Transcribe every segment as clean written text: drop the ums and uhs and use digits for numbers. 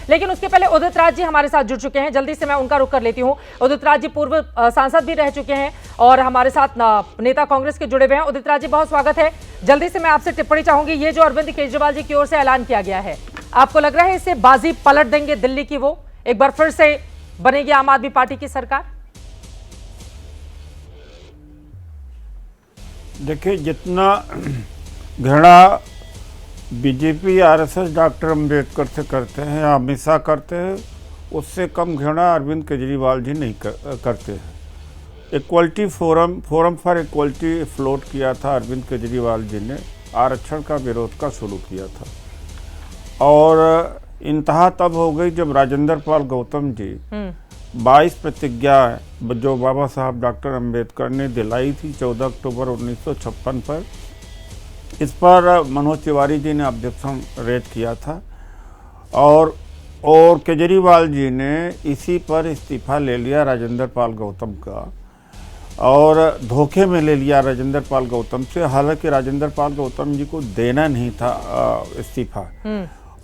लेकिन उसके पहले उदित राज जी हमारे साथ जुड़ चुके हैं, जल्दी से मैं उनका रुख कर लेती हूँ। उदित राज जी पूर्व सांसद भी रह चुके हैं और हमारे साथ नेता कांग्रेस के जुड़े हुए हैं। उदित राज जी बहुत स्वागत है। जल्दी से मैं आपसे टिप्पणी चाहूंगी, ये जो अरविंद केजरीवाल जी की ओर से ऐलान किया गया है, आपको लग रहा है इससे बाजी पलट देंगे दिल्ली की, वो एक बार फिर से बनेगी आम आदमी पार्टी की सरकार? देखिए, जितना घृणा बीजेपी आरएसएस डॉक्टर अंबेडकर से करते हैं, हमेशा करते हैं, उससे कम घृणा अरविंद केजरीवाल जी नहीं करते हैं। Equality forum for equality float किया था अरविंद केजरीवाल जी ने, आरक्षण का विरोध का शुरू किया था और इंतहा तब हो गई जब राजेंद्र पाल गौतम जी 22 प्रतिज्ञा जो बाबा साहब डॉक्टर अंबेडकर ने दिलाई थी 14 अक्टूबर 1956 पर, इस पर मनोज तिवारी जी ने ऑब्जेक्शन रेज किया था और केजरीवाल जी ने इसी पर इस्तीफा ले लिया राजेंद्र पाल गौतम का और धोखे में ले लिया राजेंद्र पाल गौतम से। हालांकि राजेंद्र पाल गौतम जी को देना नहीं था इस्तीफा।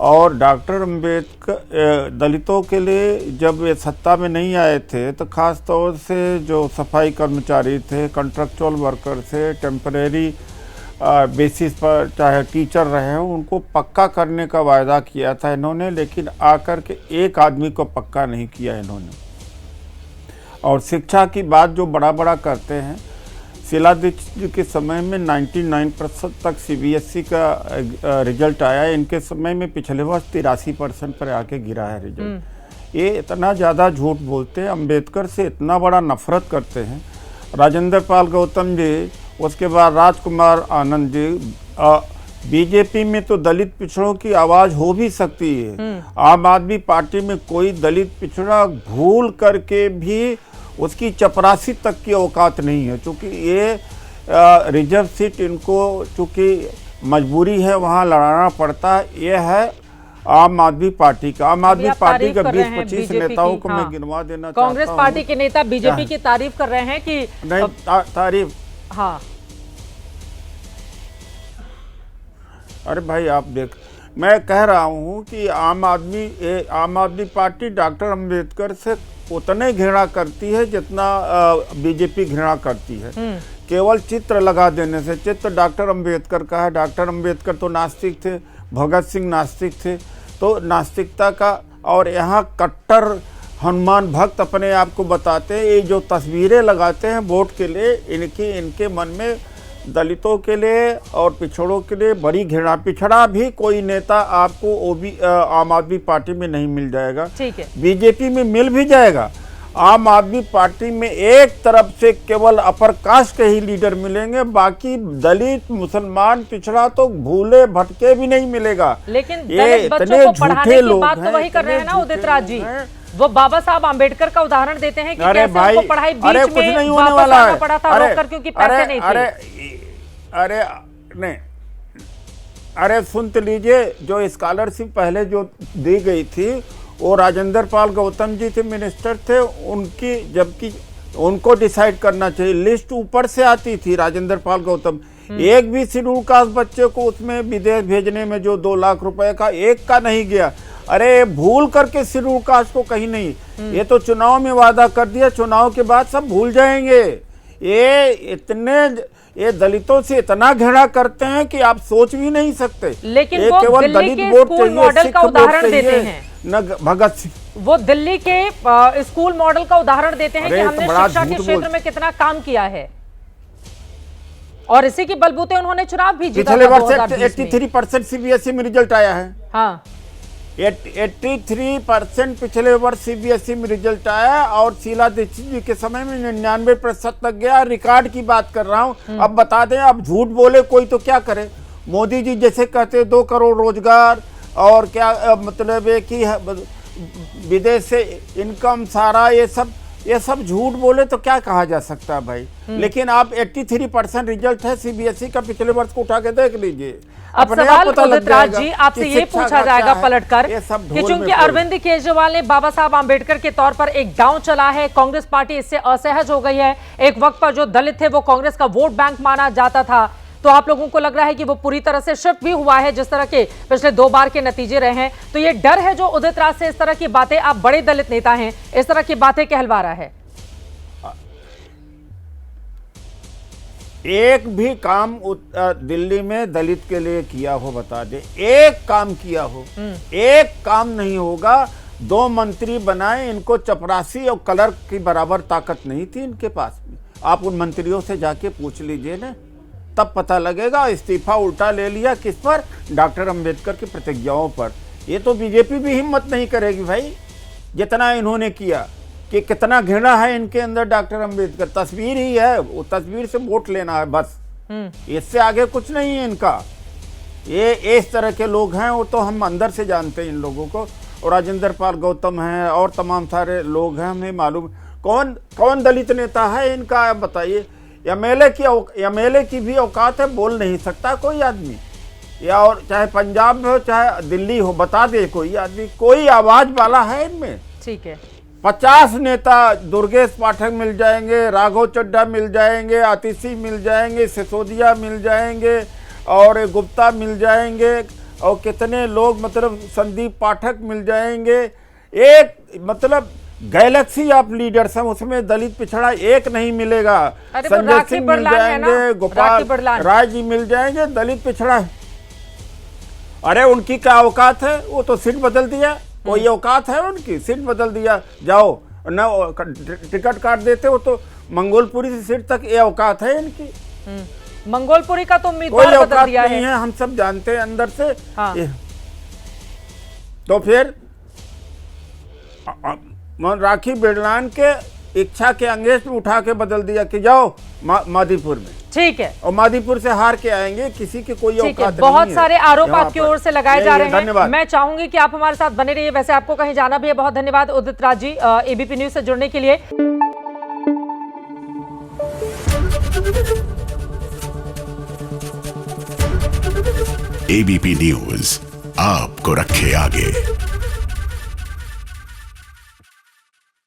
और डॉक्टर अंबेडकर दलितों के लिए जब ये सत्ता में नहीं आए थे तो खास तौर से जो सफाई कर्मचारी थे, कॉन्ट्रैक्चुअल वर्कर थे, टेम्परेरी बेसिस पर चाहे टीचर रहे हों, उनको पक्का करने का वायदा किया था इन्होंने, लेकिन आकर के एक आदमी को पक्का नहीं किया इन्होंने। और शिक्षा की बात जो बड़ा बड़ा करते हैं, शीला दीक्षित जी के समय में 99% तक सीबीएसई का रिजल्ट आया, इनके समय में पिछले वर्ष 83% पर आके गिरा है रिजल्ट। ये इतना ज़्यादा झूठ बोलते हैं, अंबेडकर से इतना बड़ा नफरत करते हैं। राजेंद्र पाल गौतम जी, उसके बाद राजकुमार आनंद जी, बीजेपी में तो दलित पिछड़ों की आवाज़ हो भी सकती है। आम आदमी पार्टी में कोई दलित पिछड़ा भूल करके भी उसकी चपरासी तक की औकात नहीं है, क्योंकि ये रिजर्व सीट इनको चूँकि मजबूरी है वहाँ लड़ाना पड़ता है। ये है आम आदमी पार्टी का। आम आदमी पार्टी का 20-25 नेताओं को मैं गिनवा देना चाहता हूँ। कांग्रेस पार्टी के नेता बीजेपी की तारीफ कर रहे हैं कि नहीं, तारीफ, हाँ, अरे भाई आप देख, मैं कह रहा हूँ कि आम आदमी पार्टी डॉक्टर अंबेडकर से उतने घृणा करती है जितना बीजेपी घृणा करती है। केवल चित्र लगा देने से, चित्र डॉक्टर अंबेडकर का है, डॉक्टर अंबेडकर तो नास्तिक थे, भगत सिंह नास्तिक थे, तो नास्तिकता का, और यहाँ कट्टर हनुमान भक्त अपने आप को बताते हैं। ये जो तस्वीरें लगाते हैं वोट के लिए, इनके मन में दलितों के लिए और पिछड़ों के लिए बड़ी घृणा। पिछड़ा भी कोई नेता आपको आम आदमी पार्टी में नहीं मिल जाएगा, ठीक है, बीजेपी में मिल भी जाएगा। आम आदमी पार्टी में एक तरफ से केवल अपर कास्ट के ही लीडर मिलेंगे, बाकी दलित, मुसलमान, पिछड़ा तो भूले भटके भी नहीं मिलेगा। लेकिन ये इतने झूठे लोग हैं, वही कर रहे हैं ना उदित राज जी। वो बाबा साहब आम्बेडकर का उदाहरण देते हैं कि कैसे उनको पढ़ाई बीच में कुछ नहीं होने वापस वाला आना है, पड़ा था रोककर, क्योंकि पैसे नहीं थे। अरे सुन तो लीजिए, जो स्कॉलरशिप पहले जो दी गई थी वो राजेंद्र पाल गौतम जी थे, मिनिस्टर थे उनकी, जबकि उनको डिसाइड करना चाहिए। लिस्ट ऊपर से आती थी, राजेंद्र पाल गौतम एक भी शेड्यूल कास्ट बच्चे को उसमें विदेश भेजने में जो 2 लाख रुपए का एक का नहीं गया। अरे भूल करके शेड्यूल कास्ट को कहीं नहीं, ये तो चुनाव में वादा कर दिया, चुनाव के बाद सब भूल जाएंगे। ये दलितों से इतना घृणा करते हैं कि आप सोच भी नहीं सकते। लेकिन वो केवल दलित वोट चाहिए, मॉडल का उदाहरण देते हैं न भगत सिंह, वो दिल्ली के स्कूल मॉडल का उदाहरण देते हैं कि हमने शिक्षा के क्षेत्र में कितना काम किया है और इसी की बलबूते उन्होंने चुनाव भी जीता। पिछले वर्ष 83% सीबीएसई में रिजल्ट आया है। हाँ, 83% पिछले वर्ष सीबीएसई में रिजल्ट आया और शीला दीक्षित जी के समय में 99% तक गया। रिकॉर्ड की बात कर रहा हूं। अब बता दें, अब झूठ बोले कोई तो क्या करे। मोदी जी जैसे कहते 2 करोड़ रोजगार और क्या मतलब है कि विदेश से इनकम सारा, ये सब झूठ बोले तो क्या कहा जा सकता है भाई। लेकिन आप 83% रिजल्ट है सीबीएसई का, पिछले वर्ष को उठा के देख लीजिए। अब सवाल उदित राज जी आपसे ये पूछा जाएगा पलटकर कि चूंकि अरविंद केजरीवाल ने बाबा साहब आम्बेडकर के तौर पर एक दांव चला है, कांग्रेस पार्टी इससे असहज हो गई है। एक वक्त पर जो दलित थे वो कांग्रेस का वोट बैंक माना जाता था, तो आप लोगों को लग रहा है कि वो पूरी तरह से शिफ्ट भी हुआ है जिस तरह के पिछले 2 बार के नतीजे रहे हैं? तो ये डर है जो उदित राज से इस तरह की बातें, आप बड़े दलित नेता हैं, इस तरह की बातें कहलवा रहा है? एक भी काम दिल्ली में दलित के लिए किया हो बता दे, एक काम किया हो? एक काम नहीं होगा। 2 मंत्री बनाए, इनको चपरासी और क्लर्क की बराबर ताकत नहीं थी इनके पास में। आप उन मंत्रियों से जाके पूछ लीजिए ना, तब पता लगेगा। इस्तीफा उल्टा ले लिया किस पर? डॉक्टर अंबेडकर की प्रतिज्ञाओं पर। ये तो बीजेपी भी हिम्मत नहीं करेगी भाई, जितना इन्होंने किया। कि कितना घृणा है इनके अंदर डॉक्टर अंबेडकर। तस्वीर ही है, वो तस्वीर से वोट लेना है बस, इससे आगे कुछ नहीं है इनका। ये इस तरह के लोग हैं, वो तो हम अंदर से जानते हैं इन लोगों को। और राजेंद्र पाल गौतम हैं और तमाम सारे लोग हैं, हमें मालूम कौन कौन दलित नेता है इनका। आप बताइए, एमएलए की भी औकात है, बोल नहीं सकता कोई आदमी, या और चाहे पंजाब में हो चाहे दिल्ली हो, बता दे कोई आदमी, कोई आवाज वाला है इनमें? ठीक है, 50 नेता दुर्गेश पाठक मिल जाएंगे, राघव चड्ढा मिल जाएंगे, आतिशी मिल जाएंगे, सिसोदिया मिल जाएंगे और गुप्ता मिल जाएंगे, और कितने लोग, मतलब संदीप पाठक मिल जाएंगे। एक मतलब गैलेक्सी ऑफ लीडर्स हैं, उसमें दलित पिछड़ा एक नहीं मिलेगा। संजय सिंह मिल जाएंगे, गोपाल राय जी मिल जाएंगे, दलित पिछड़ा। अरे उनकी क्या औकात है? वो तो सीट बदल दिया। कोई औकात है उनकी? सीट बदल दिया, जाओ न टिकट काट देते हो तो मंगोलपुरी से सीट तक ये औकात है इनकी। मंगोलपुरी का तो उम्मीदवार बदल दिया नहीं है, हम सब जानते हैं अंदर से। हाँ। तो फिर राखी बिरलान के इच्छा के अंगेज में उठा के बदल दिया कि जाओ मादीपुर में। ठीक है, और मादीपुर से हार के आएंगे, किसी की कोई औकात नहीं है। बहुत सारे आरोप आपकी ओर से लगाए जा रहे हैं। धन्यवाद। मैं चाहूंगी कि आप हमारे साथ बने रहिए। वैसे आपको कहीं जाना भी है। बहुत धन्यवाद उदित राज जी, एबीपी न्यूज से जुड़ने के लिए। एबीपी न्यूज आपको रखे आगे।